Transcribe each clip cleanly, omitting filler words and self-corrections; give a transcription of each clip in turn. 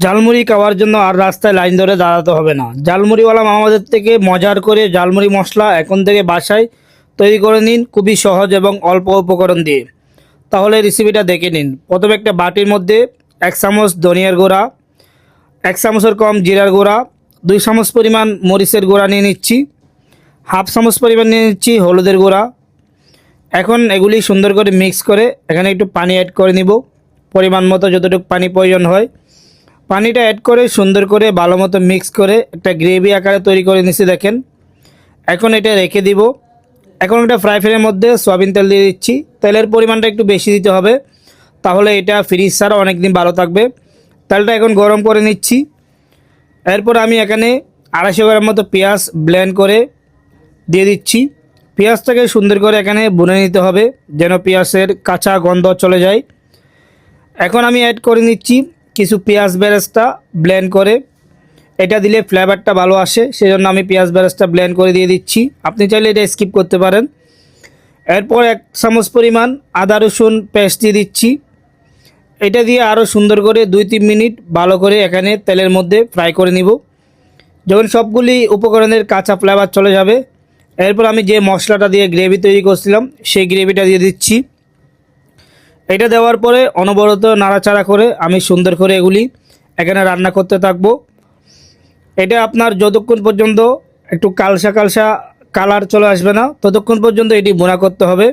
ঝালমুড়ি খাওয়ার জন্য আর রাস্তায় লাইন ধরে দাঁড়াতে হবে না। ঝালমুড়িওয়ালা মামাদের থেকে মজার করে ঝালমুড়ি মশলা এখন থেকে বাসায় তৈরি করে নিন, খুবই সহজ এবং অল্প উপকরণ দিয়ে। তাহলে রেসিপিটা দেখে নিন। প্রথমে একটা বাটির মধ্যে 1 চামচ ধনিয়ার গুঁড়া, 1 চামচের কম জিরার গুঁড়া, 2 চামচ পরিমাণ মরিচের গুঁড়া নিয়ে নিচ্ছি, হাফ চামচ পরিমাণ নিয়ে নিচ্ছি হলুদের গুঁড়া। এখন এগুলি সুন্দর করে মিক্স করে এখানে একটু পানি অ্যাড করে নিব, পরিমাণ মতো যতটুকু পানি প্রয়োজন হয়। পানিটা অ্যাড করে সুন্দর করে ভালো মতো মিক্স করে একটা গ্রেভি আকারে তৈরি করে নিচ্ছি দেখেন। এখন এটা রেখে দিব। এখন একটা ফ্রাই প্যানের মধ্যে সয়াবিন তেল দিয়ে দিচ্ছি। তেলের পরিমাণটা একটু বেশি দিতে হবে, তাহলে এটা ফ্রিজ ছাড়া অনেক দিন ভালো থাকবে। তেলটা এখন গরম করে নিচ্ছি। এরপর আমি এখানে 250 গ্রাম মতো পেঁয়াজ ব্লেন্ড করে দিয়ে দিচ্ছি। পেঁয়াজটাকে সুন্দর করে এখানে ভুনে নিতে হবে যেন পেঁয়াজের কাঁচা গন্ধ চলে যায়। এখন আমি অ্যাড করে নিচ্ছি কিছু পেঁয়াজ বেরেস্তা ব্লেন্ড করে। এটা দিলে ফ্লেভারটা ভালো আসে, সেজন্য আমি পেঁয়াজ বেরেস্তা ব্লেন্ড করে দিয়ে দিচ্ছি। আপনি চাইলে এটা স্কিপ করতে পারেন। এরপর 1 চামচ পরিমাণ আদা রসুন পেস্ট দিয়ে দিচ্ছি। এটা দিয়ে আরও সুন্দর করে 2-3 মিনিট ভালো করে এখানে তেলের মধ্যে ফ্রাই করে নিব, যখন সবগুলি উপকরণের কাঁচা ফ্লেভার চলে যাবে। এরপর আমি যে মশলাটা দিয়ে গ্রেভি তৈরি করছিলাম সেই গ্রেভিটা দিয়ে দিচ্ছি। এটা দেওয়ার পরে অনবরত নাড়াচাড়া করে আমি সুন্দর করে এগুলি এখানে রান্না করতে থাকবো। এটা আপনার যতক্ষণ পর্যন্ত একটু কালসা কালসা কালার চলে আসবে না ততক্ষণ পর্যন্ত এটি ভুনা করতে হবে।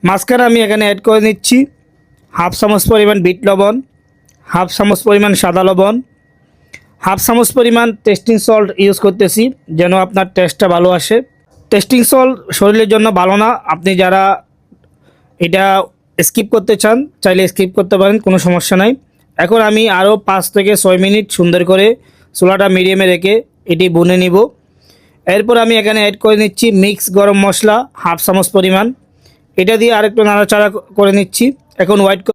মাঝখানে আমি এখানে অ্যাড করে নিচ্ছি হাফ চামচ পরিমাণ বিট লবণ, হাফ চামচ পরিমাণ সাদা লবণ, হাফ চামচ পরিমাণ টেস্টিং সল্ট ইউজ করতেছি যেন আপনার টেস্টটা ভালো আসে। টেস্টিং সল্ট শরীরের জন্য ভালো না, আপনি যারা এটা স্কিপ করতে চান চাইলে স্কিপ করতে পারেন, কোনো সমস্যা নাই। এখন আমি আরও 5 থেকে 6 মিনিট সুন্দর করে চুলাটা মিডিয়ামে রেখে এটি ভুনে নিব। এরপর আমি এখানে অ্যাড করে নিচ্ছি মিক্স গরম মশলা হাফ চামচ পরিমাণ। এটা দিয়ে আরেকটু নাড়াচাড়া করে নিচ্ছি। এখন হোয়াইট